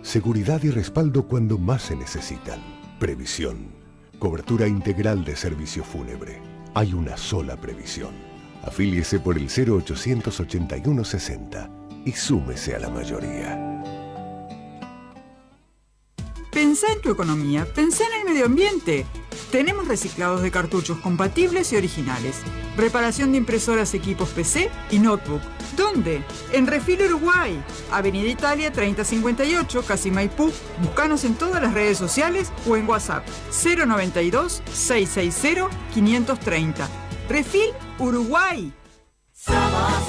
Seguridad y respaldo cuando más se necesitan. Previsión. Cobertura integral de servicio fúnebre. Hay una sola previsión. Afíliese por el 0800 81 60 y súmese a la mayoría. Pensá en tu economía, pensá en el medio ambiente. Tenemos reciclados de cartuchos compatibles y originales. Reparación de impresoras, equipos PC y notebook. ¿Dónde? En Refil Uruguay, Avenida Italia 3058, Casi Maipú. Búscanos en todas las redes sociales o en WhatsApp 092-660-530. Refil Uruguay. Somos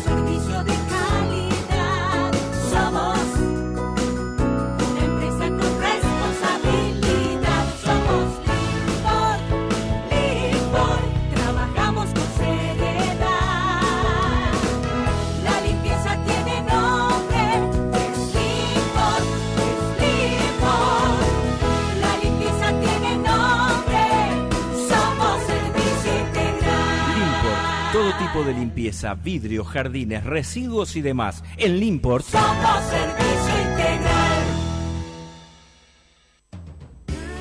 servicio de calidad. Somos una empresa con responsabilidad. Somos Limpor. Trabajamos con seriedad. La limpieza tiene nombre. Es Limpor. La limpieza tiene nombre. Somos servicio integral. Limport, todo tipo de limpieza, vidrio, jardines, residuos y demás. En Limport Somos servicio integral.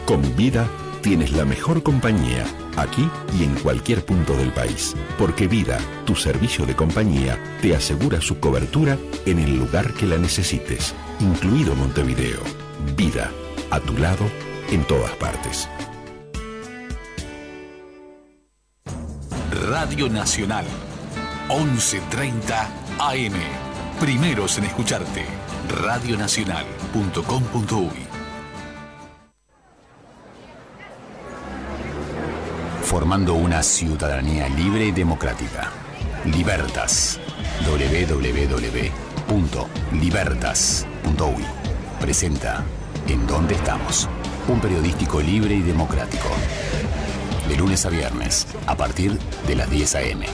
Con Vida tienes la mejor compañía, aquí y en cualquier punto del país. Porque Vida, tu servicio de compañía, te asegura su cobertura en el lugar que la necesites, incluido Montevideo. Vida, a tu lado, en todas partes. Radio Nacional, 11:30 AM. Primeros en escucharte. Radionacional.com.uy. Formando una ciudadanía libre y democrática. Libertas. www.libertas.uy. Presenta En Dónde Estamos. Un periodístico libre y democrático. De lunes a viernes, a partir de las 10 a.m.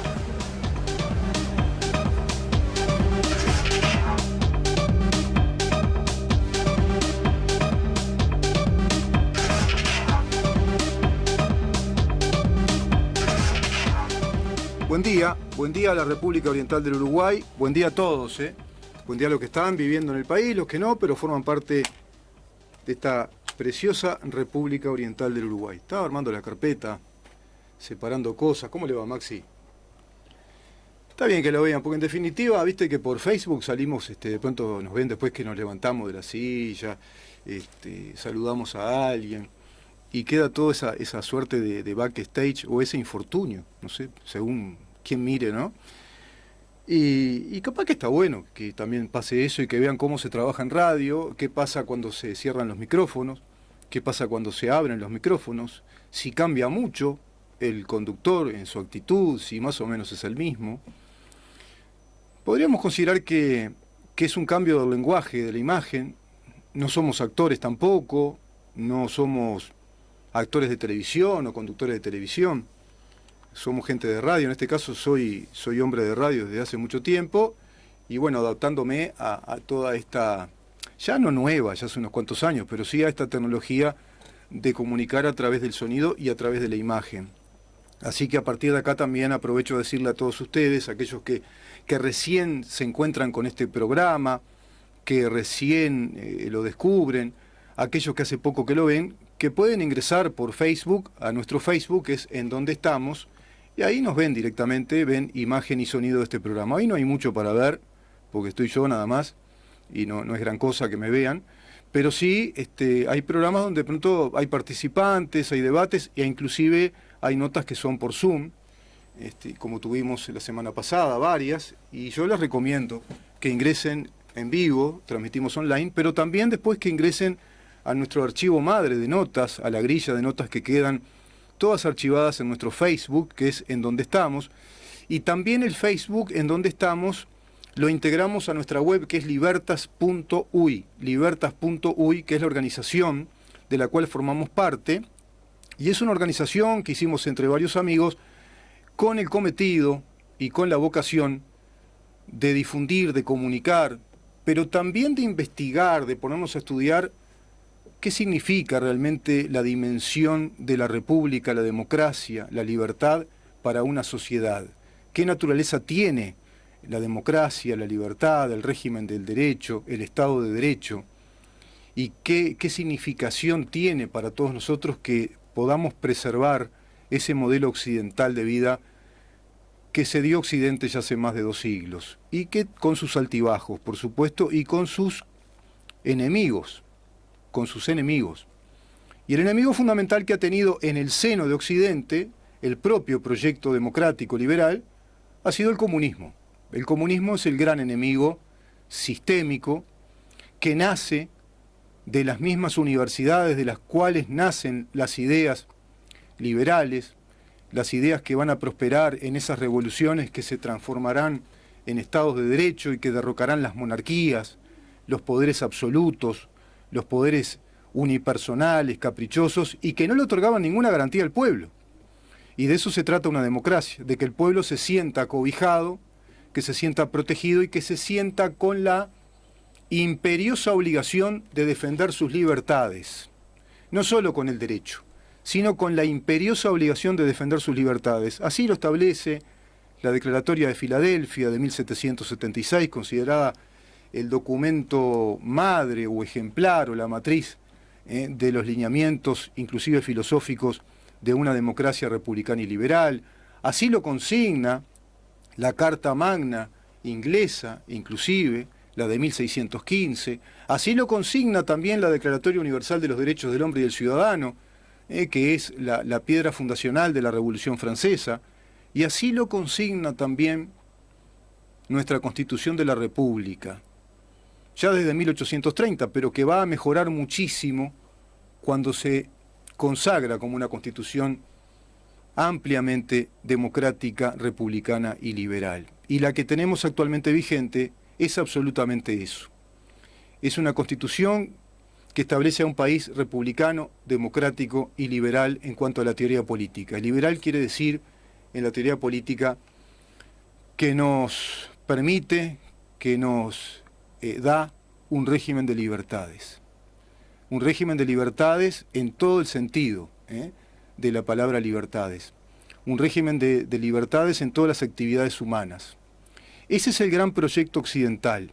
Buen día a la República Oriental del Uruguay, buen día a todos, buen día a los que están viviendo en el país, los que no, pero forman parte de esta preciosa República Oriental del Uruguay. Estaba armando la carpeta, separando cosas. ¿Cómo le va, Maxi? Está bien que lo vean, porque en definitiva, viste que por Facebook salimos, de pronto nos ven después que nos levantamos de la silla, saludamos a alguien, y queda toda esa suerte de backstage o ese infortunio, no sé, según quien mire, ¿no? Y capaz que está bueno que también pase eso y que vean cómo se trabaja en radio, qué pasa cuando se cierran los micrófonos, qué pasa cuando se abren los micrófonos, si cambia mucho el conductor en su actitud, si más o menos es el mismo. Podríamos considerar que es un cambio del lenguaje, de la imagen. No somos actores tampoco, no somos actores de televisión o conductores de televisión. Somos gente de radio, en este caso soy hombre de radio desde hace mucho tiempo, y bueno, adaptándome a toda esta, ya no nueva, ya hace unos cuantos años, pero sí a esta tecnología de comunicar a través del sonido y a través de la imagen. Así que a partir de acá también aprovecho de decirle a todos ustedes, aquellos que recién se encuentran con este programa, que recién lo descubren, aquellos que hace poco que lo ven, que pueden ingresar por Facebook, a nuestro Facebook, que es En Dónde Estamos, y ahí nos ven directamente, ven imagen y sonido de este programa. Ahí no hay mucho para ver, porque estoy yo nada más, y no es gran cosa que me vean, pero sí hay programas donde de pronto hay participantes, hay debates, e inclusive hay notas que son por Zoom, como tuvimos la semana pasada, varias, y yo les recomiendo que ingresen en vivo, transmitimos online, pero también después que ingresen a nuestro archivo madre de notas, a la grilla de notas que quedan todas archivadas en nuestro Facebook, que es En Dónde Estamos, y también el Facebook En Dónde Estamos lo integramos a nuestra web, que es libertas.uy, que es la organización de la cual formamos parte, y es una organización que hicimos entre varios amigos con el cometido y con la vocación de difundir, de comunicar, pero también de investigar, de ponernos a estudiar qué significa realmente la dimensión de la república, la democracia, la libertad para una sociedad, qué naturaleza tiene la democracia, la libertad, el régimen del derecho, el Estado de Derecho, y qué significación tiene para todos nosotros que podamos preservar ese modelo occidental de vida que se dio a Occidente ya hace más de 2 siglos, y que con sus altibajos, por supuesto, y con sus enemigos, Y el enemigo fundamental que ha tenido en el seno de Occidente, el propio proyecto democrático liberal, ha sido el comunismo. El comunismo es el gran enemigo sistémico que nace de las mismas universidades de las cuales nacen las ideas liberales, las ideas que van a prosperar en esas revoluciones que se transformarán en estados de derecho y que derrocarán las monarquías, los poderes absolutos, los poderes unipersonales, caprichosos, y que no le otorgaban ninguna garantía al pueblo. Y de eso se trata una democracia, de que el pueblo se sienta acobijado, que se sienta protegido y que se sienta con la imperiosa obligación de defender sus libertades, no solo con el derecho, sino con la imperiosa obligación de defender sus libertades. Así lo establece la Declaratoria de Filadelfia de 1776, considerada el documento madre o ejemplar o la matriz de los lineamientos, inclusive filosóficos, de una democracia republicana y liberal. Así lo consigna la Carta Magna inglesa, inclusive, la de 1615. Así lo consigna también la Declaratoria Universal de los Derechos del Hombre y del Ciudadano, que es la piedra fundacional de la Revolución Francesa. Y así lo consigna también nuestra Constitución de la República, ya desde 1830, pero que va a mejorar muchísimo cuando se consagra como una Constitución ampliamente democrática, republicana y liberal. Y la que tenemos actualmente vigente es absolutamente eso. Es una Constitución que establece a un país republicano, democrático y liberal en cuanto a la teoría política. Liberal quiere decir, en la teoría política, que nos permite, que nos da un régimen de libertades. Un régimen de libertades en todo el sentido de la palabra libertades. Un régimen de libertades en todas las actividades humanas. Ese es el gran proyecto occidental.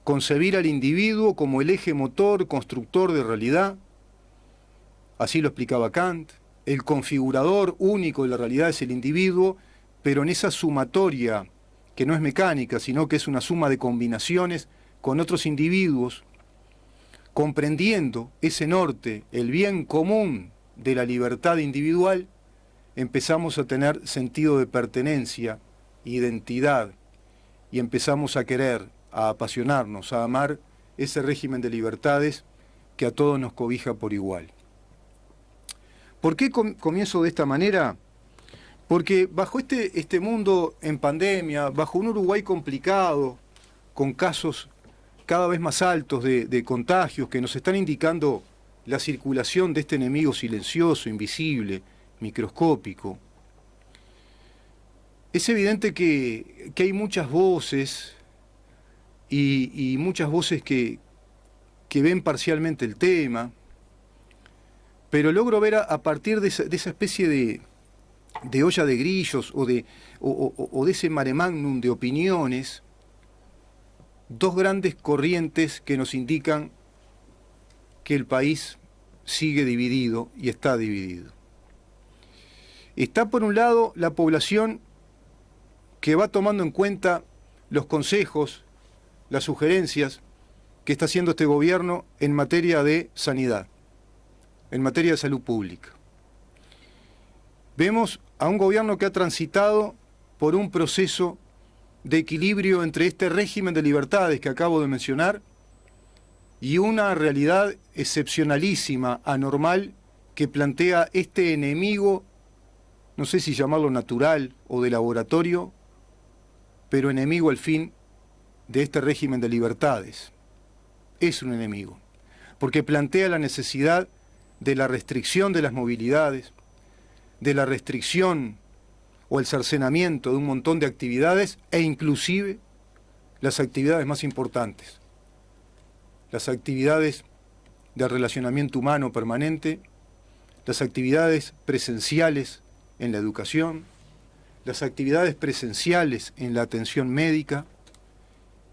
Concebir al individuo como el eje motor, constructor de realidad. Así lo explicaba Kant. El configurador único de la realidad es el individuo, pero en esa sumatoria que no es mecánica, sino que es una suma de combinaciones con otros individuos, comprendiendo ese norte, el bien común de la libertad individual, empezamos a tener sentido de pertenencia, identidad, y empezamos a querer, a apasionarnos, a amar ese régimen de libertades que a todos nos cobija por igual. ¿Por qué comienzo de esta manera? Porque bajo este mundo en pandemia, bajo un Uruguay complicado, con casos cada vez más altos de contagios que nos están indicando la circulación de este enemigo silencioso, invisible, microscópico, es evidente que hay muchas voces y muchas voces que ven parcialmente el tema, pero logro ver a partir de esa especie de olla de grillos o de ese mare magnum de opiniones, dos grandes corrientes que nos indican que el país sigue dividido y está dividido. Está por un lado la población que va tomando en cuenta los consejos, las sugerencias que está haciendo este gobierno en materia de sanidad, en materia de salud pública. Vemos a un gobierno que ha transitado por un proceso de equilibrio entre este régimen de libertades que acabo de mencionar y una realidad excepcionalísima, anormal, que plantea este enemigo, no sé si llamarlo natural o de laboratorio, pero enemigo al fin de este régimen de libertades. Es un enemigo, porque plantea la necesidad de la restricción de las movilidades, de la restricción o el cercenamiento de un montón de actividades e inclusive las actividades más importantes, las actividades de relacionamiento humano permanente, las actividades presenciales en la educación, las actividades presenciales en la atención médica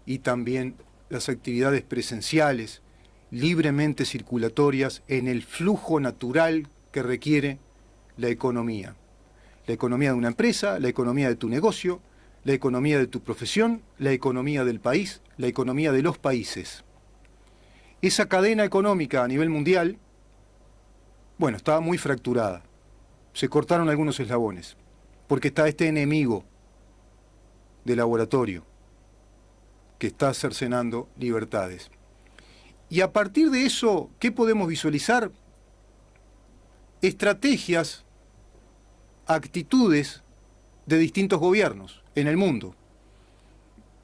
y también las actividades presenciales libremente circulatorias en el flujo natural que requiere la economía. La economía de una empresa, la economía de tu negocio, la economía de tu profesión, la economía del país, la economía de los países. Esa cadena económica a nivel mundial, bueno, estaba muy fracturada. Se cortaron algunos eslabones, porque está este enemigo de laboratorio que está cercenando libertades. Y a partir de eso, ¿qué podemos visualizar? Estrategias, actitudes de distintos gobiernos en el mundo.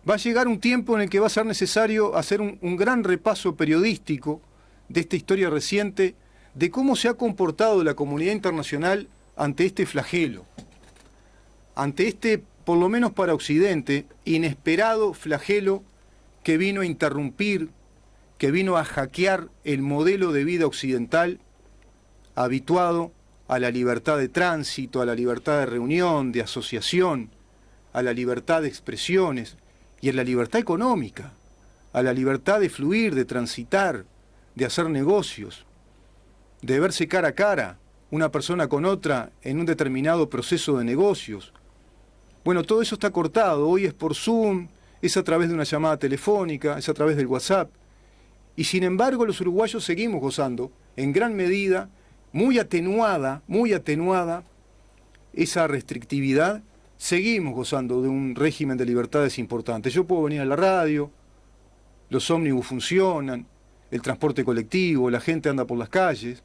Va a llegar un tiempo en el que va a ser necesario hacer un gran repaso periodístico de esta historia reciente, de cómo se ha comportado la comunidad internacional ante este flagelo, ante este, por lo menos para Occidente, inesperado flagelo que vino a interrumpir, que vino a hackear el modelo de vida occidental habituado a la libertad de tránsito, a la libertad de reunión, de asociación, a la libertad de expresiones y a la libertad económica, a la libertad de fluir, de transitar, de hacer negocios, de verse cara a cara una persona con otra en un determinado proceso de negocios. Bueno, todo eso está cortado, hoy es por Zoom, es a través de una llamada telefónica, es a través del WhatsApp, y sin embargo los uruguayos seguimos gozando, en gran medida, muy atenuada esa restrictividad, seguimos gozando de un régimen de libertades importantes. Yo puedo venir a la radio, los ómnibus funcionan, el transporte colectivo, la gente anda por las calles,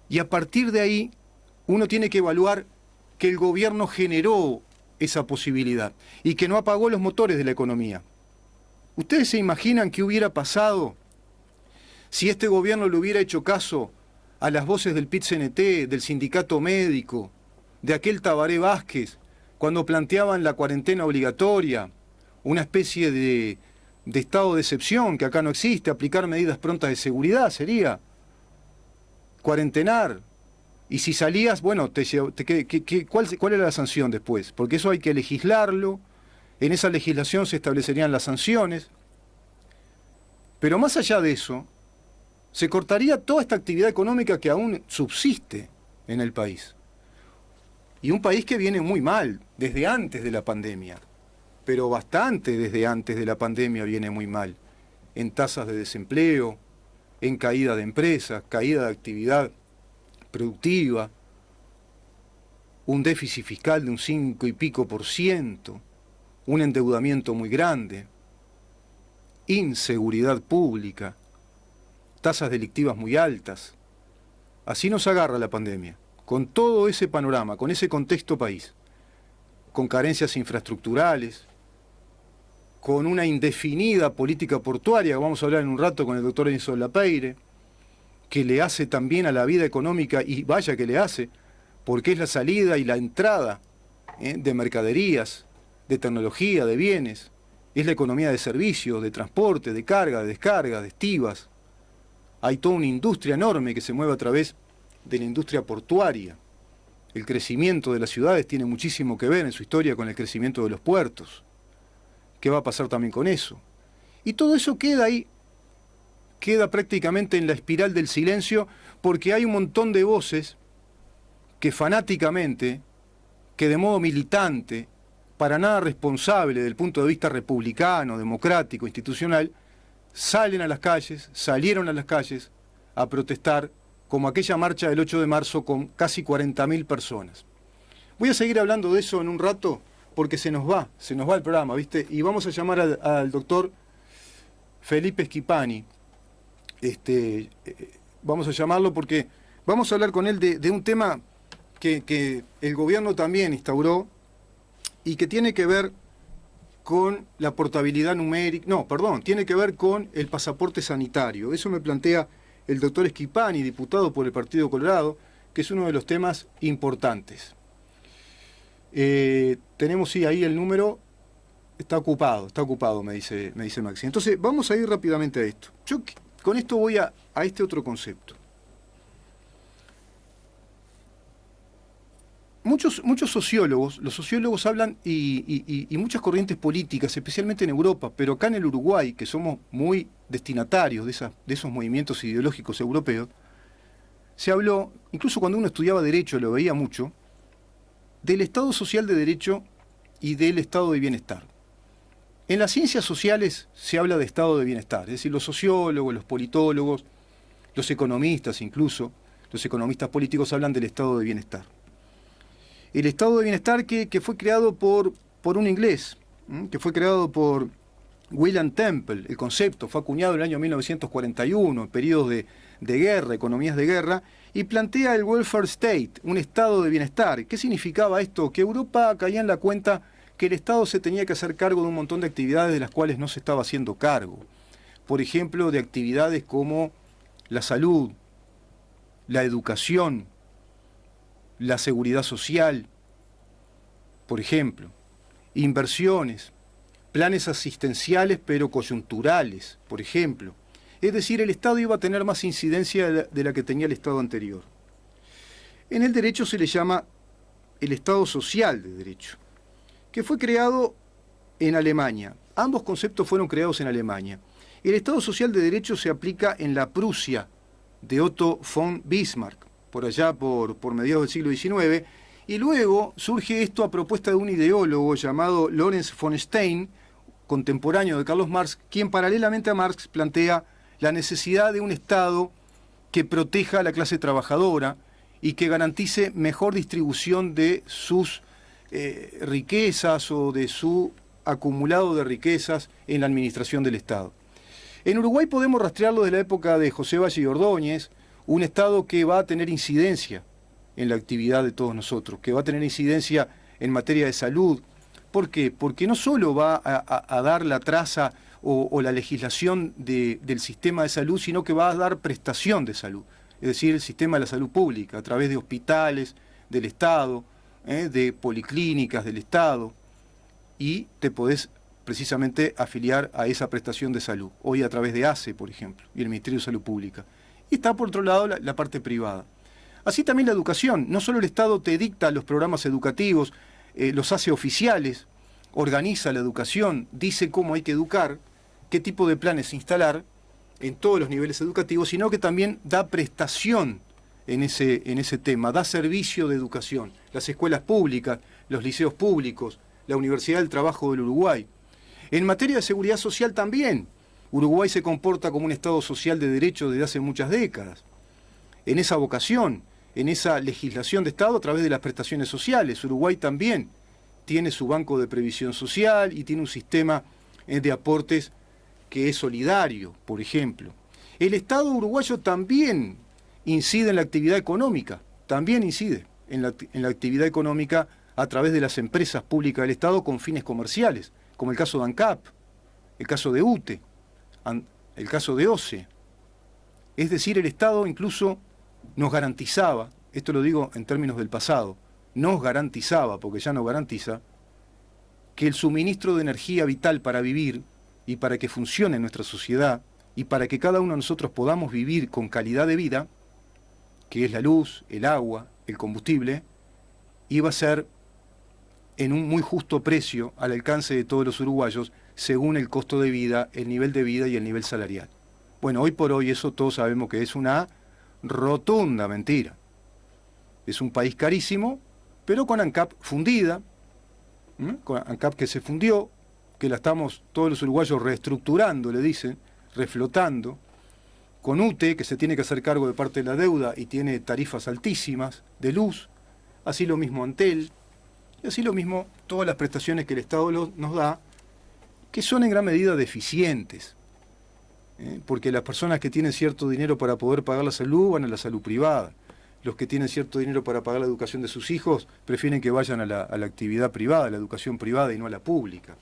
y a partir de ahí uno tiene que evaluar que el gobierno generó esa posibilidad y que no apagó los motores de la economía. ¿Ustedes se imaginan qué hubiera pasado si este gobierno le hubiera hecho caso a las voces del PIT-CNT, del sindicato médico, de aquel Tabaré Vázquez, cuando planteaban la cuarentena obligatoria, una especie de estado de excepción que acá no existe, aplicar medidas prontas de seguridad sería cuarentenar? Y si salías, bueno, ¿cuál era la sanción después? Porque eso hay que legislarlo, en esa legislación se establecerían las sanciones, pero más allá de eso, se cortaría toda esta actividad económica que aún subsiste en el país. Y un país que viene muy mal desde antes de la pandemia, pero bastante desde antes de la pandemia viene muy mal, en tasas de desempleo, en caída de empresas, caída de actividad productiva, un déficit fiscal de un 5 y pico %, un endeudamiento muy grande, inseguridad pública, tasas delictivas muy altas. Así nos agarra la pandemia, con todo ese panorama, con ese contexto país, con carencias infraestructurales, con una indefinida política portuaria, vamos a hablar en un rato con el doctor Enzo Lapeire, que le hace también a la vida económica, y vaya que le hace, porque es la salida y la entrada de mercaderías, de tecnología, de bienes, es la economía de servicios, de transporte, de carga, de descarga, de estivas. Hay toda una industria enorme que se mueve a través de la industria portuaria. El crecimiento de las ciudades tiene muchísimo que ver en su historia con el crecimiento de los puertos. ¿Qué va a pasar también con eso? Y todo eso queda ahí, queda prácticamente en la espiral del silencio, porque hay un montón de voces que fanáticamente, que de modo militante, para nada responsable del punto de vista republicano, democrático, institucional, salieron a las calles a protestar, como aquella marcha del 8 de marzo con casi 40.000 personas. Voy a seguir hablando de eso en un rato, porque se nos va el programa, ¿viste? Y vamos a llamar al doctor Felipe Schipani. Vamos a llamarlo porque vamos a hablar con él de un tema que el gobierno también instauró y que tiene que ver con la portabilidad numérica, tiene que ver con el pasaporte sanitario. Eso me plantea el doctor Schipani, diputado por el Partido Colorado, que es uno de los temas importantes. Tenemos, sí, ahí el número, está ocupado, me dice Maxi. Entonces, vamos a ir rápidamente a esto. Yo con esto voy a este otro concepto. muchos sociólogos, los sociólogos hablan y muchas corrientes políticas, especialmente en Europa, pero acá en el Uruguay, que somos muy destinatarios de esos movimientos ideológicos europeos, se habló, incluso cuando uno estudiaba Derecho lo veía mucho, del Estado social de Derecho y del Estado de Bienestar. En las ciencias sociales se habla de Estado de Bienestar, es decir, los sociólogos, los politólogos, los economistas incluso, los economistas políticos hablan del Estado de Bienestar. El Estado de Bienestar que fue creado por un inglés, que fue creado por William Temple, el concepto fue acuñado en el año 1941, en periodos de guerra, economías de guerra, y plantea el welfare state, un estado de bienestar. ¿Qué significaba esto? Que Europa caía en la cuenta que el Estado se tenía que hacer cargo de un montón de actividades de las cuales no se estaba haciendo cargo. Por ejemplo, de actividades como la salud, la educación, la seguridad social, por ejemplo, inversiones, planes asistenciales pero coyunturales, por ejemplo. Es decir, el Estado iba a tener más incidencia de la que tenía el Estado anterior. En el derecho se le llama el Estado social de derecho, que fue creado en Alemania. Ambos conceptos fueron creados en Alemania. El Estado social de derecho se aplica en la Prusia de Otto von Bismarck, por allá por mediados del siglo XIX, y luego surge esto a propuesta de un ideólogo llamado Lorenz von Stein, contemporáneo de Carlos Marx, quien paralelamente a Marx plantea la necesidad de un Estado que proteja a la clase trabajadora y que garantice mejor distribución de sus riquezas o de su acumulado de riquezas en la administración del Estado. En Uruguay podemos rastrearlo desde la época de José Valle y Ordóñez, un Estado que va a tener incidencia en la actividad de todos nosotros, que va a tener incidencia en materia de salud. ¿Por qué? Porque no solo va a dar la traza o la legislación del sistema de salud, sino que va a dar prestación de salud, es decir, el sistema de la salud pública, a través de hospitales del Estado, de policlínicas del Estado, y te podés precisamente afiliar a esa prestación de salud, hoy a través de ACE, por ejemplo, y el Ministerio de Salud Pública. Y está por otro lado la parte privada. Así también la educación, no solo el Estado te dicta los programas educativos, los hace oficiales, organiza la educación, dice cómo hay que educar, qué tipo de planes instalar en todos los niveles educativos, sino que también da prestación en ese tema, da servicio de educación. Las escuelas públicas, los liceos públicos, la Universidad del Trabajo del Uruguay. En materia de seguridad social también, Uruguay se comporta como un Estado social de derecho desde hace muchas décadas. En esa vocación, en esa legislación de Estado a través de las prestaciones sociales, Uruguay también tiene su banco de previsión social y tiene un sistema de aportes que es solidario, por ejemplo. El Estado uruguayo también incide en la actividad económica, también incide en la actividad económica a través de las empresas públicas del Estado con fines comerciales, como el caso de ANCAP, el caso de UTE, el caso de OCE. Es decir, el Estado incluso nos garantizaba, esto lo digo en términos del pasado, nos garantizaba, porque ya no garantiza, que el suministro de energía vital para vivir y para que funcione nuestra sociedad y para que cada uno de nosotros podamos vivir con calidad de vida, que es la luz, el agua, el combustible, iba a ser en un muy justo precio al alcance de todos los uruguayos según el costo de vida, el nivel de vida y el nivel salarial. Bueno, hoy por hoy eso todos sabemos que es una rotunda mentira. Es un país carísimo, pero con ANCAP fundida, con ANCAP que se fundió, que la estamos todos los uruguayos reestructurando, le dicen, reflotando, con UTE, que se tiene que hacer cargo de parte de la deuda y tiene tarifas altísimas de luz, así lo mismo Antel, y así lo mismo todas las prestaciones que el Estado nos da, que son en gran medida deficientes, porque las personas que tienen cierto dinero para poder pagar la salud van a la salud privada, los que tienen cierto dinero para pagar la educación de sus hijos prefieren que vayan a la actividad privada, a la educación privada y no a la pública.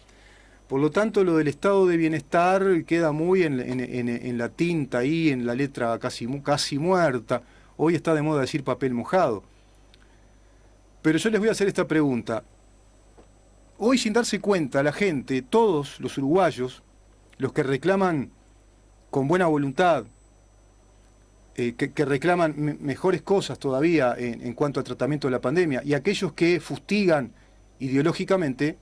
Por lo tanto, lo del estado de bienestar queda muy en la tinta ahí, en la letra casi muerta. Hoy está de moda decir papel mojado. Pero yo les voy a hacer esta pregunta. Hoy, sin darse cuenta, la gente, todos los uruguayos, los que reclaman con buena voluntad que reclaman mejores cosas todavía en cuanto al tratamiento de la pandemia, y aquellos que fustigan ideológicamente,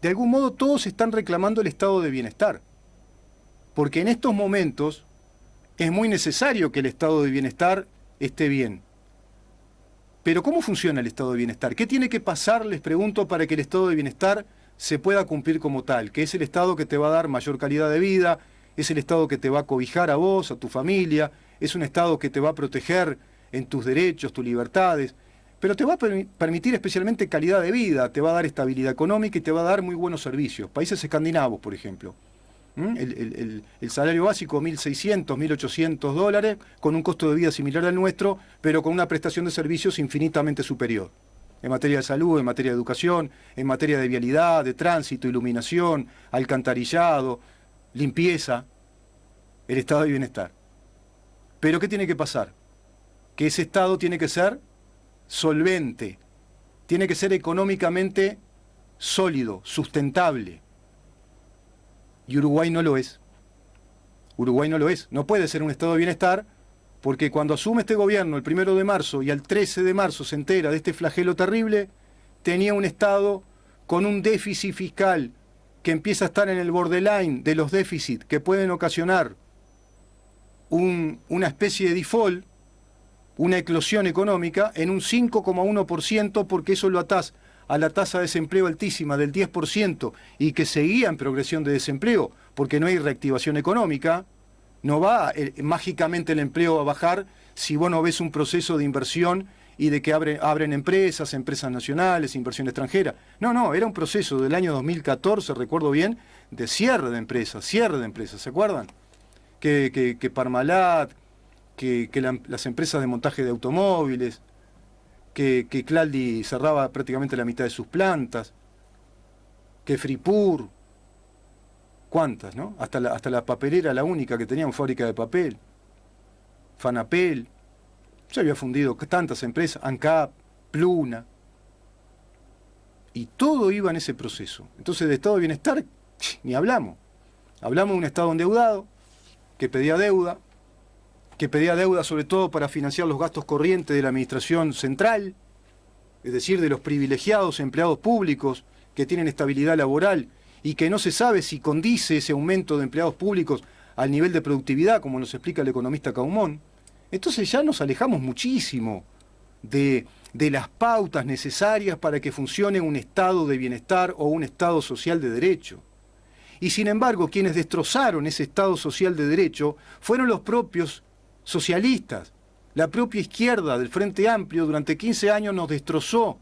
de algún modo todos están reclamando el estado de bienestar. Porque en estos momentos es muy necesario que el estado de bienestar esté bien. Pero ¿cómo funciona el estado de bienestar? ¿Qué tiene que pasar, les pregunto, para que el estado de bienestar se pueda cumplir como tal? Que es el estado que te va a dar mayor calidad de vida, es el estado que te va a cobijar a vos, a tu familia, es un estado que te va a proteger en tus derechos, tus libertades, pero te va a permitir especialmente calidad de vida, te va a dar estabilidad económica y te va a dar muy buenos servicios. Países escandinavos, por ejemplo. El salario básico, 1.600, 1.800 dólares, con un costo de vida similar al nuestro, pero con una prestación de servicios infinitamente superior. En materia de salud, en materia de educación, en materia de vialidad, de tránsito, iluminación, alcantarillado, limpieza, el estado de bienestar. Pero ¿qué tiene que pasar? Que ese estado tiene que ser solvente, tiene que ser económicamente sólido, sustentable. Y Uruguay no lo es. Uruguay no lo es. No puede ser un estado de bienestar porque cuando asume este gobierno el 1 de marzo y al 13 de marzo se entera de este flagelo terrible, tenía un estado con un déficit fiscal que empieza a estar en el borderline de los déficits que pueden ocasionar una especie de default, una eclosión económica en un 5,1%, porque eso lo atás a la tasa de desempleo altísima del 10% y que seguía en progresión de desempleo porque no hay reactivación económica. No va mágicamente el empleo a bajar si vos no ves un proceso de inversión y de que abren empresas nacionales, inversión extranjera. No, era un proceso del año 2014, recuerdo bien, de cierre de empresas, ¿se acuerdan? Que Parmalat, que las empresas de montaje de automóviles, que Claldi cerraba prácticamente la mitad de sus plantas, que Fripur, ¿cuántas, no? Hasta la papelera, la única que tenía una fábrica de papel, Fanapel, se había fundido tantas empresas, ANCAP, Pluna, y todo iba en ese proceso. Entonces de estado de bienestar ni hablamos. Hablamos de un estado endeudado, que pedía deuda sobre todo para financiar los gastos corrientes de la administración central, es decir, de los privilegiados empleados públicos que tienen estabilidad laboral y que no se sabe si condice ese aumento de empleados públicos al nivel de productividad, como nos explica el economista Caumón. Entonces ya nos alejamos muchísimo de las pautas necesarias para que funcione un estado de bienestar o un estado social de derecho. Y sin embargo, quienes destrozaron ese estado social de derecho fueron los propios socialistas. La propia izquierda del Frente Amplio durante 15 años nos destrozó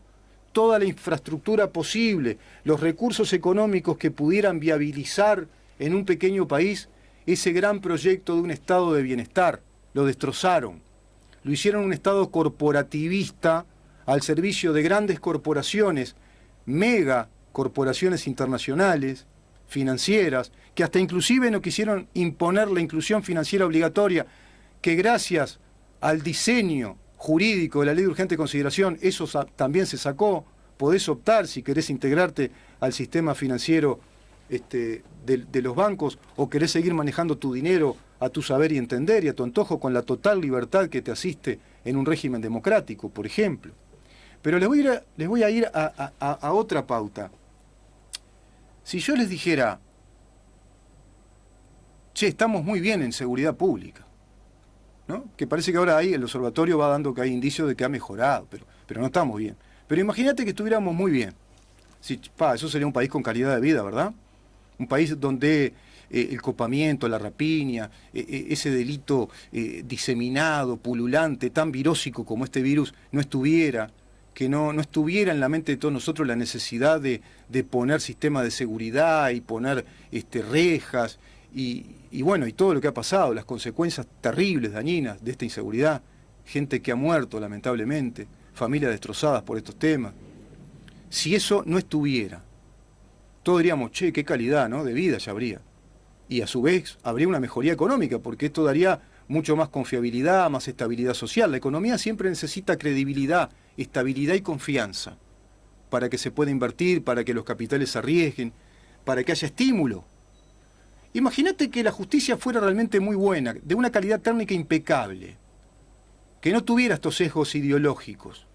toda la infraestructura posible, los recursos económicos que pudieran viabilizar en un pequeño país ese gran proyecto de un estado de bienestar. Lo destrozaron. Lo hicieron un estado corporativista al servicio de grandes corporaciones, mega corporaciones internacionales, financieras, que hasta inclusive no quisieron imponer la inclusión financiera obligatoria, que gracias al diseño jurídico de la ley de urgente consideración, eso también se sacó. Podés optar si querés integrarte al sistema financiero de los bancos o querés seguir manejando tu dinero a tu saber y entender y a tu antojo con la total libertad que te asiste en un régimen democrático, por ejemplo. Pero les voy a ir a otra pauta. Si yo les dijera, che, estamos muy bien en seguridad pública, ¿no? Que parece que ahora ahí el observatorio va dando que hay indicios de que ha mejorado, pero no estamos bien. Pero imagínate que estuviéramos muy bien. Eso sería un país con calidad de vida, ¿verdad? Un país donde el copamiento, la rapiña, ese delito diseminado, pululante, tan virósico como este virus, no estuviera, que no estuviera en la mente de todos nosotros la necesidad de poner sistemas de seguridad y poner rejas y bueno, y todo lo que ha pasado, las consecuencias terribles, dañinas de esta inseguridad, gente que ha muerto lamentablemente, familias destrozadas por estos temas. Si eso no estuviera, todos diríamos, che, qué calidad, ¿no?, de vida ya habría. Y a su vez habría una mejoría económica, porque esto daría mucho más confiabilidad, más estabilidad social. La economía siempre necesita credibilidad, estabilidad y confianza para que se pueda invertir, para que los capitales se arriesguen, para que haya estímulo. Imagínate que la justicia fuera realmente muy buena, de una calidad técnica impecable, que no tuviera estos sesgos ideológicos.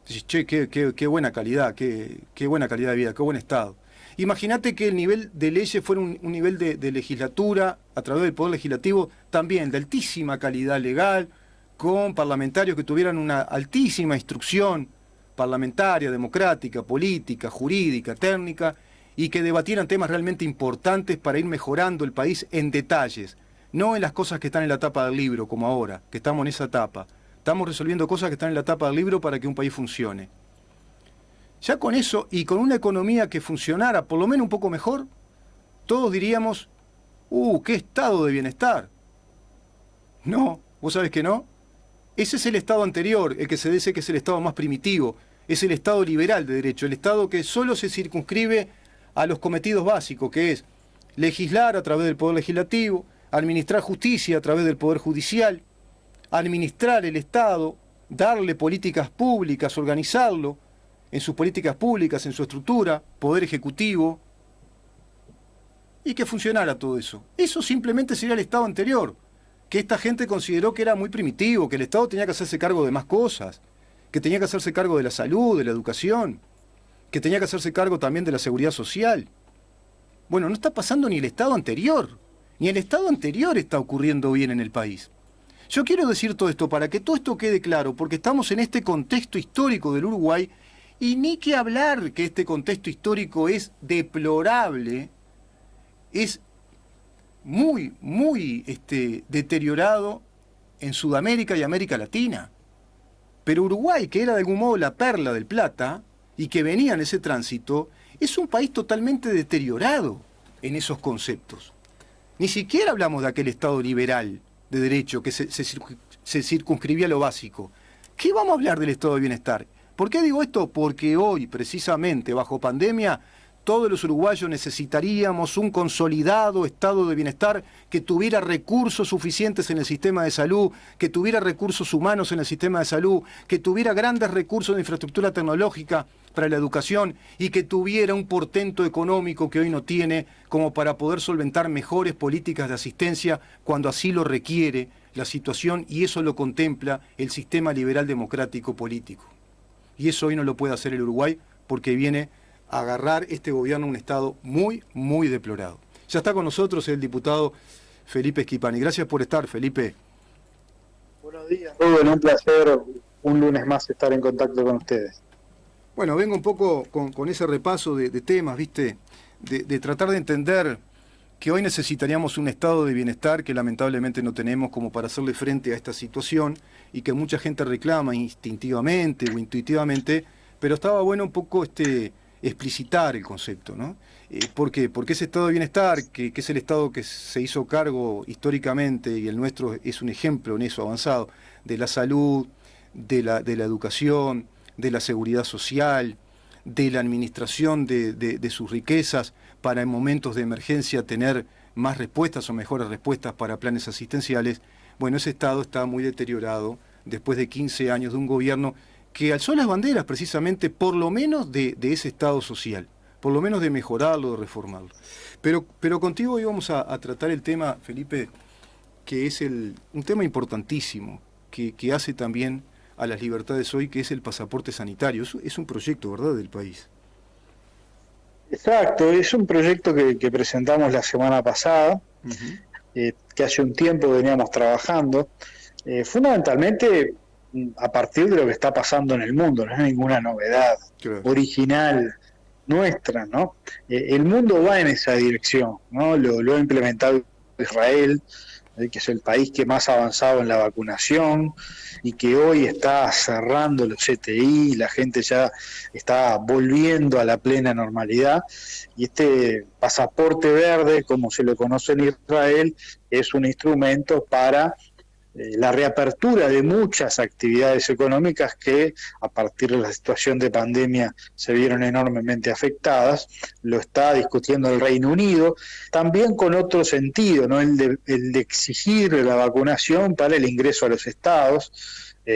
Dices, che, qué buena calidad, qué buena calidad de vida, qué buen estado. Imagínate que el nivel de leyes fuera un nivel de legislatura, a través del Poder Legislativo, también de altísima calidad legal, con parlamentarios que tuvieran una altísima instrucción parlamentaria, democrática, política, jurídica, técnica, y que debatieran temas realmente importantes para ir mejorando el país en detalles, no en las cosas que están en la tapa del libro, como ahora, que estamos en esa etapa. Estamos resolviendo cosas que están en la tapa del libro para que un país funcione. Ya con eso, y con una economía que funcionara por lo menos un poco mejor, todos diríamos, qué estado de bienestar. No, vos sabés que no. Ese es el estado anterior, el que se dice que es el estado más primitivo, es el estado liberal de derecho, el estado que solo se circunscribe a los cometidos básicos, que es legislar a través del Poder Legislativo, administrar justicia a través del Poder Judicial, administrar el Estado, darle políticas públicas, organizarlo en sus políticas públicas, en su estructura, Poder Ejecutivo, y que funcionara todo eso. Eso simplemente sería el Estado anterior, que esta gente consideró que era muy primitivo, que el Estado tenía que hacerse cargo de más cosas, que tenía que hacerse cargo de la salud, de la educación, que tenía que hacerse cargo también de la seguridad social. Bueno, no está pasando ni el Estado anterior, ni el Estado anterior está ocurriendo bien en el país. Yo quiero decir todo esto para que todo esto quede claro, porque estamos en este contexto histórico del Uruguay, y ni que hablar que este contexto histórico es deplorable, es muy, muy deteriorado en Sudamérica y América Latina. Pero Uruguay, que era de algún modo la perla del Plata, y que venía en ese tránsito, es un país totalmente deteriorado en esos conceptos. Ni siquiera hablamos de aquel Estado liberal de derecho que se circunscribía a lo básico. ¿Qué vamos a hablar del Estado de bienestar? ¿Por qué digo esto? Porque hoy, precisamente, bajo pandemia, todos los uruguayos necesitaríamos un consolidado estado de bienestar que tuviera recursos suficientes en el sistema de salud, que tuviera recursos humanos en el sistema de salud, que tuviera grandes recursos de infraestructura tecnológica para la educación y que tuviera un portento económico que hoy no tiene como para poder solventar mejores políticas de asistencia cuando así lo requiere la situación, y eso lo contempla el sistema liberal democrático político. Y eso hoy no lo puede hacer el Uruguay porque viene a agarrar este gobierno a un estado muy, muy deplorado. Ya está con nosotros el diputado Felipe Schipani. Gracias por estar, Felipe. Buenos días, Rubén, un placer un lunes más estar en contacto con ustedes. Bueno, vengo un poco con ese repaso de temas, ¿viste? De tratar de entender que hoy necesitaríamos un estado de bienestar que lamentablemente no tenemos como para hacerle frente a esta situación y que mucha gente reclama instintivamente o intuitivamente, pero estaba bueno un poco explicitar el concepto, ¿no? ¿Por qué? Porque ese estado de bienestar, que es el estado que se hizo cargo históricamente, y el nuestro es un ejemplo en eso avanzado, de la salud, de la educación, de la seguridad social, de la administración de sus riquezas, para en momentos de emergencia tener más respuestas o mejores respuestas para planes asistenciales. Bueno, ese estado está muy deteriorado después de 15 años de un gobierno que alzó las banderas precisamente, por lo menos de ese estado social, por lo menos de mejorarlo, de reformarlo. Pero contigo hoy vamos a tratar el tema, Felipe, que es un tema importantísimo, que hace también a las libertades hoy, que es el pasaporte sanitario. Es un proyecto, ¿verdad?, del país. Exacto, es un proyecto que presentamos la semana pasada, que hace un tiempo veníamos trabajando, fundamentalmente a partir de lo que está pasando en el mundo. No es ninguna novedad original nuestra, ¿no? El mundo va en esa dirección, ¿no? Lo ha implementado Israel, que es el país que más ha avanzado en la vacunación y que hoy está cerrando los CTI, la gente ya está volviendo a la plena normalidad, y este pasaporte verde, como se lo conoce en Israel, es un instrumento para la reapertura de muchas actividades económicas que a partir de la situación de pandemia se vieron enormemente afectadas. Lo está discutiendo el Reino Unido, también con otro sentido, ¿no? el de exigir la vacunación para el ingreso a los estados.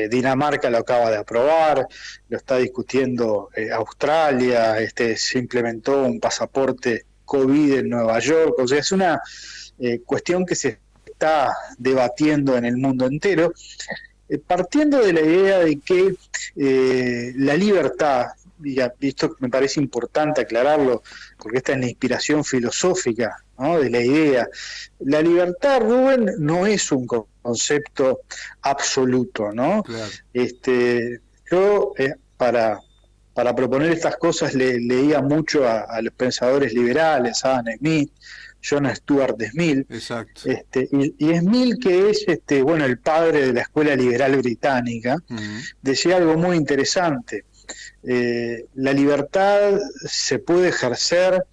Dinamarca lo acaba de aprobar, lo está discutiendo Australia, se implementó un pasaporte COVID en Nueva York. O sea, es una cuestión que se está debatiendo en el mundo entero, partiendo de la idea de que la libertad, y esto me parece importante aclararlo, porque esta es la inspiración filosófica, ¿no?, de la idea. La libertad, Rubén, no es un concepto absoluto, ¿no? Claro. Yo, para proponer estas cosas, leía mucho a los pensadores liberales, a Adam Smith, John Stuart Mill. Exacto. Y Mill, que es el padre de la escuela liberal británica, decía algo muy interesante. La libertad se puede ejercer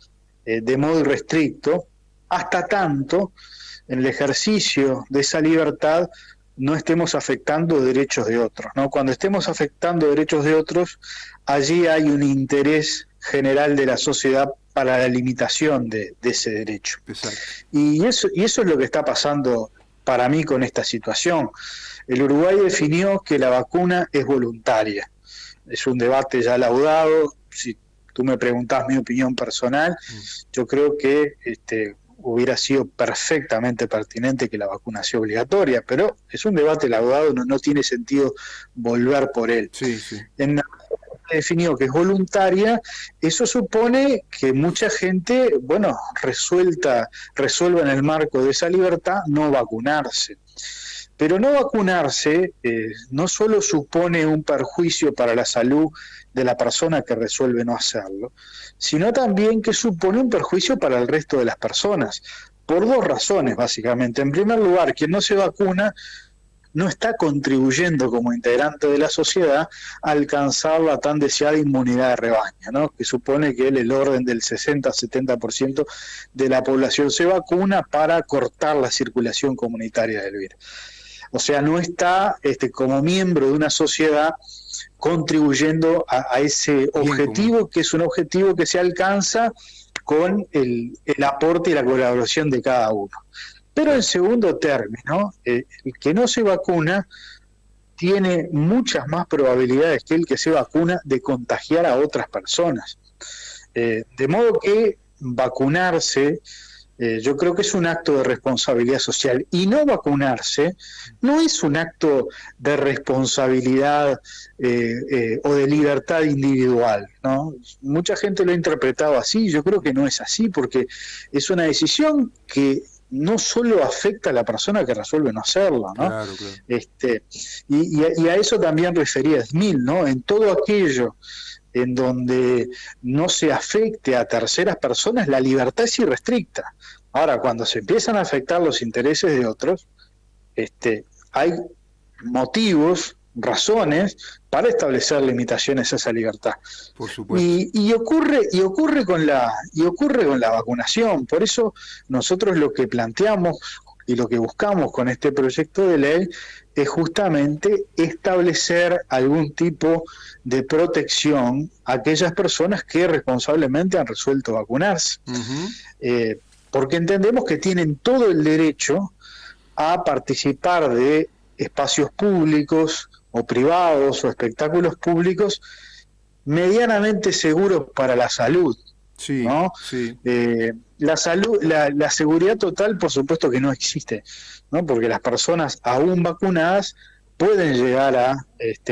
de modo irrestricto, hasta tanto en el ejercicio de esa libertad no estemos afectando derechos de otros, ¿no? Cuando estemos afectando derechos de otros, allí hay un interés general de la sociedad para la limitación de ese derecho. Exacto. Y eso es lo que está pasando para mí con esta situación. El Uruguay definió que la vacuna es voluntaria. Es un debate ya laudado. Si tú me preguntás mi opinión personal, yo creo que hubiera sido perfectamente pertinente que la vacuna sea obligatoria, pero es un debate laudado, no tiene sentido volver por él. Sí, sí. En la definió que es voluntaria, eso supone que mucha gente, resuelva en el marco de esa libertad no vacunarse. Pero no vacunarse no solo supone un perjuicio para la salud de la persona que resuelve no hacerlo, sino también que supone un perjuicio para el resto de las personas, por dos razones básicamente. En primer lugar, quien no se vacuna no está contribuyendo como integrante de la sociedad a alcanzar la tan deseada inmunidad de rebaño, ¿no?, que supone que el orden del 60-70% de la población se vacuna para cortar la circulación comunitaria del virus. O sea, no está como miembro de una sociedad contribuyendo a ese objetivo, que es un objetivo que se alcanza con el aporte y la colaboración de cada uno. Pero en segundo término, el que no se vacuna tiene muchas más probabilidades que el que se vacuna de contagiar a otras personas. De modo que vacunarse, yo creo que es un acto de responsabilidad social, y no vacunarse no es un acto de responsabilidad o de libertad individual, ¿no? Mucha gente lo ha interpretado así. Yo creo que no es así, porque es una decisión que no solo afecta a la persona que resuelve no hacerlo, ¿no? Claro, claro. Y a eso también refería Smith, ¿no? En todo aquello en donde no se afecte a terceras personas, la libertad es irrestricta. Ahora, cuando se empiezan a afectar los intereses de otros, hay motivos, razones para establecer limitaciones a esa libertad. Por supuesto. Y ocurre con la vacunación. Por eso nosotros lo que planteamos y lo que buscamos con este proyecto de ley es justamente establecer algún tipo de protección a aquellas personas que responsablemente han resuelto vacunarse. Porque entendemos que tienen todo el derecho a participar de espacios públicos o privados o espectáculos públicos medianamente seguros para la salud. Sí, ¿no? sí. La salud, la seguridad total, por supuesto que no existe, ¿no? Porque las personas aún vacunadas pueden llegar a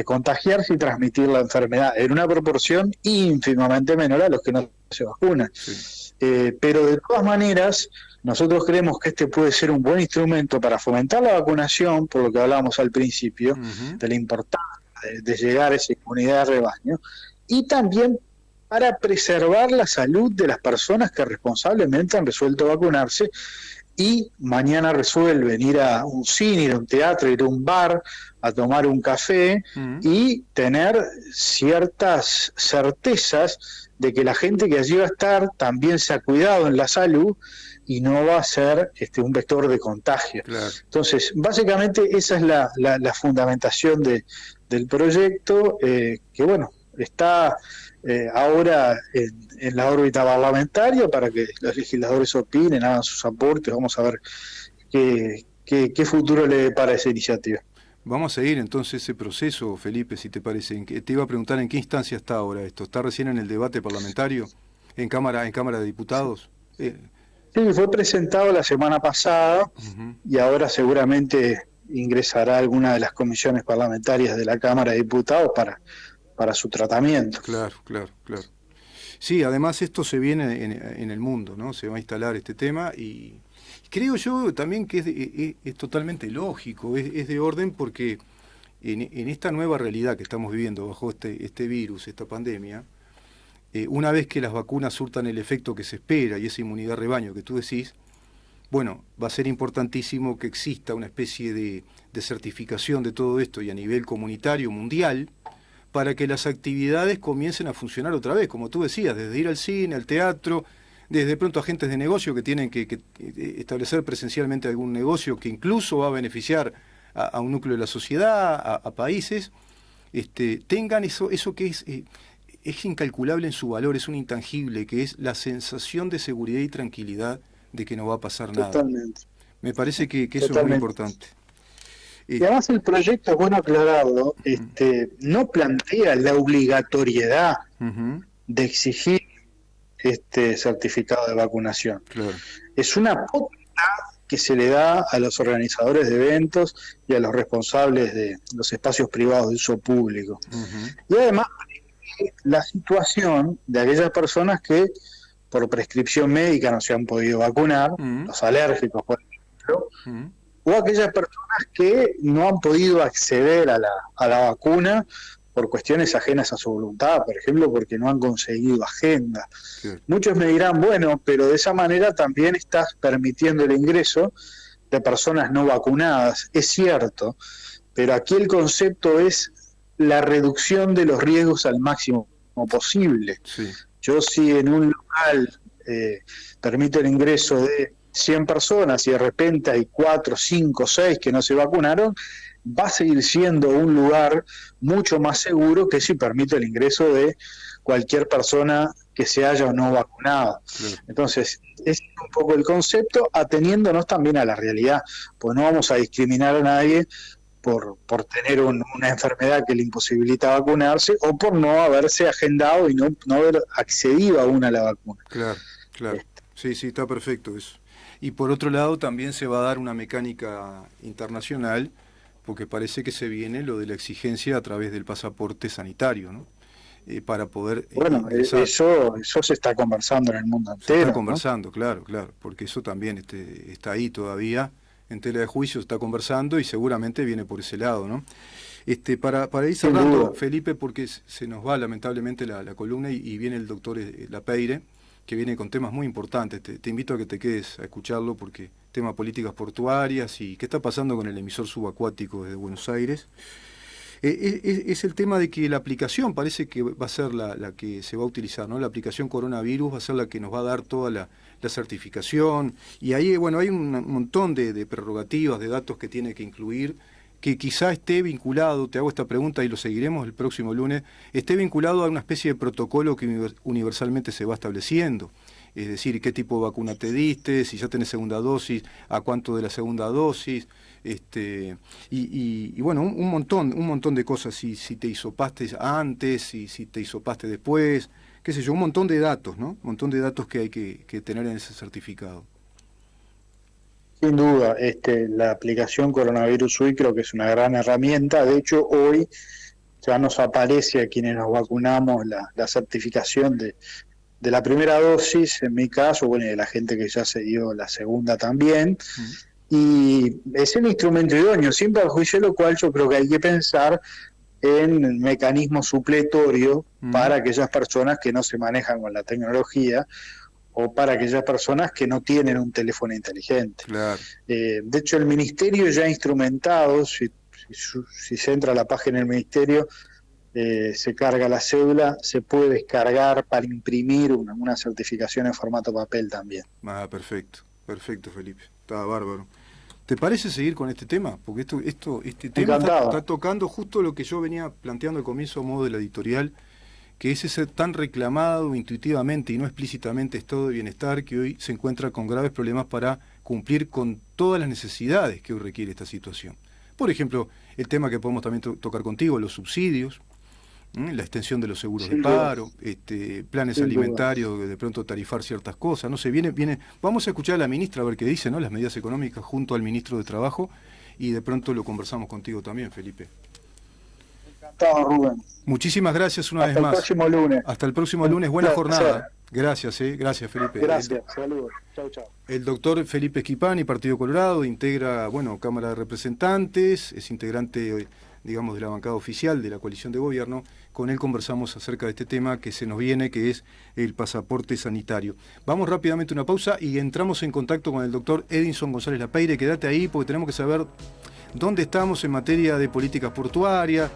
contagiarse y transmitir la enfermedad en una proporción ínfimamente menor a los que no se vacunan. Sí. Pero de todas maneras, nosotros creemos que puede ser un buen instrumento para fomentar la vacunación, por lo que hablábamos al principio, de la importancia de llegar a esa inmunidad de rebaño, y también para preservar la salud de las personas que responsablemente han resuelto vacunarse y mañana resuelven ir a un cine, ir a un teatro, ir a un bar, a tomar un café y tener ciertas certezas de que la gente que allí va a estar también se ha cuidado en la salud y no va a ser un vector de contagio. Claro. Entonces, básicamente esa es la fundamentación del proyecto, que bueno, está ahora en la órbita parlamentaria para que los legisladores opinen, hagan sus aportes. Vamos a ver qué futuro le depara esa iniciativa. Vamos a seguir entonces ese proceso, Felipe, si te parece. Te iba a preguntar en qué instancia está ahora esto. ¿Está recién en el debate parlamentario? ¿En Cámara de Diputados? Sí, fue presentado la semana pasada y ahora seguramente ingresará a alguna de las comisiones parlamentarias de la Cámara de Diputados para su tratamiento. Claro. Sí, además esto se viene en el mundo, ¿no? Se va a instalar este tema y creo yo también que es totalmente lógico, es de orden porque en esta nueva realidad que estamos viviendo bajo este virus, esta pandemia, una vez que las vacunas surtan el efecto que se espera y esa inmunidad rebaño que tú decís, bueno, va a ser importantísimo que exista una especie de certificación de todo esto y a nivel comunitario, mundial, para que las actividades comiencen a funcionar otra vez, como tú decías, desde ir al cine, al teatro, desde pronto agentes de negocio que tienen que establecer presencialmente algún negocio que incluso va a beneficiar a un núcleo de la sociedad, a países, tengan eso que es incalculable en su valor, es un intangible, que es la sensación de seguridad y tranquilidad de que no va a pasar nada. Totalmente. Me parece que eso es muy importante. Y además el proyecto, es bueno aclararlo, no plantea la obligatoriedad de exigir este certificado de vacunación. Claro. Es una potestad que se le da a los organizadores de eventos y a los responsables de los espacios privados de uso público. Y además la situación de aquellas personas que por prescripción médica no se han podido vacunar, los alérgicos, por ejemplo, o aquellas personas que no han podido acceder a la vacuna por cuestiones ajenas a su voluntad, por ejemplo, porque no han conseguido agenda. Sí. Muchos me dirán, bueno, pero de esa manera también estás permitiendo el ingreso de personas no vacunadas. Es cierto, pero aquí el concepto es la reducción de los riesgos al máximo posible. Sí. Yo si en un local permito el ingreso de 100 personas y de repente hay 4, 5, 6 que no se vacunaron, va a seguir siendo un lugar mucho más seguro que si permite el ingreso de cualquier persona que se haya o no vacunado. Claro. Entonces, es un poco el concepto, ateniéndonos también a la realidad, pues no vamos a discriminar a nadie por tener una enfermedad que le imposibilita vacunarse o por no haberse agendado y no haber accedido aún a la vacuna. Claro. Sí, está perfecto eso. Y por otro lado también se va a dar una mecánica internacional, porque parece que se viene lo de la exigencia a través del pasaporte sanitario, ¿no? Para poder bueno, eso se está conversando en el mundo entero. Se está conversando, ¿no? Claro, porque eso también está ahí todavía, en tela de juicio se está conversando y seguramente viene por ese lado, ¿no? Para ir cerrando, Felipe, porque se nos va lamentablemente la columna y viene el doctor Lapeire, que viene con temas muy importantes. Te invito a que te quedes a escucharlo porque tema políticas portuarias y qué está pasando con el emisor subacuático desde Buenos Aires. Es el tema de que la aplicación parece que va a ser la que se va a utilizar, ¿no? La aplicación coronavirus va a ser la que nos va a dar toda la certificación y ahí, bueno, hay un montón de prerrogativas, de datos que tiene que incluir, que quizá esté vinculado, te hago esta pregunta y lo seguiremos el próximo lunes, esté vinculado a una especie de protocolo que universalmente se va estableciendo. Es decir, qué tipo de vacuna te diste, si ya tenés segunda dosis, a cuánto de la segunda dosis, y bueno, un montón de cosas, si te hisopaste antes, si te hisopaste después, qué sé yo, un montón de datos, ¿no? Un montón de datos que hay que tener en ese certificado. Sin duda, la aplicación Coronavirus UI creo que es una gran herramienta. De hecho, hoy ya nos aparece a quienes nos vacunamos la certificación de la primera dosis, en mi caso, bueno, y de la gente que ya se dio la segunda también. Y es el instrumento idóneo, siempre al juicio de lo cual yo creo que hay que pensar en mecanismos supletorios para aquellas personas que no se manejan con la tecnología o para aquellas personas que no tienen un teléfono inteligente. Claro. De hecho, el Ministerio ya ha instrumentado, si se entra a la página del Ministerio, se carga la cédula, se puede descargar para imprimir una certificación en formato papel también. Perfecto, Felipe, está bárbaro. ¿Te parece seguir con este tema? Porque este tema está tocando justo lo que yo venía planteando al comienzo a modo de la editorial, que es ese tan reclamado intuitivamente y no explícitamente estado de bienestar que hoy se encuentra con graves problemas para cumplir con todas las necesidades que hoy requiere esta situación. Por ejemplo, el tema que podemos también tocar contigo, los subsidios, la extensión de los seguros Sin de duda. paro, planes Sin duda. alimentarios, de pronto tarifar ciertas cosas, no sé, viene, vamos a escuchar a la ministra a ver qué dice, ¿no? Las medidas económicas junto al ministro de Trabajo, y de pronto lo conversamos contigo también, Felipe. Encantado, Rubén. Muchísimas gracias una Hasta vez el más. próximo lunes. Hasta el próximo lunes, buena Gracias. jornada. Gracias, gracias, Felipe. Gracias, saludos. Chau, chau. El doctor Felipe Schipani, Partido Colorado, integra, Cámara de Representantes, es integrante, digamos, de la bancada oficial de la coalición de gobierno. Con él conversamos acerca de este tema que se nos viene, que es el pasaporte sanitario. Vamos rápidamente a una pausa y entramos en contacto con el doctor Edinson González Lapeire. Quédate ahí porque tenemos que saber dónde estamos en materia de políticas portuarias.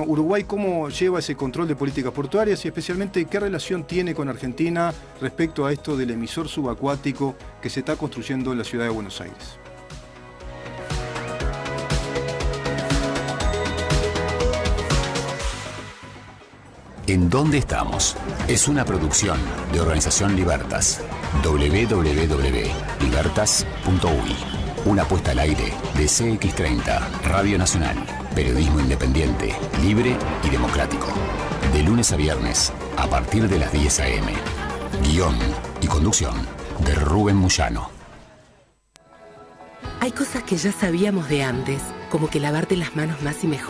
Uruguay, ¿cómo lleva ese control de políticas portuarias y especialmente qué relación tiene con Argentina respecto a esto del emisor subacuático que se está construyendo en la ciudad de Buenos Aires? ¿En dónde estamos? Es una producción de Organización Libertas. www.libertas.uy. Una puesta al aire de CX30, Radio Nacional. Periodismo independiente, libre y democrático. De lunes a viernes, a partir de las 10 a.m. Guión y conducción de Rubén Moyano. Hay cosas que ya sabíamos de antes, como que lavarte las manos más y mejor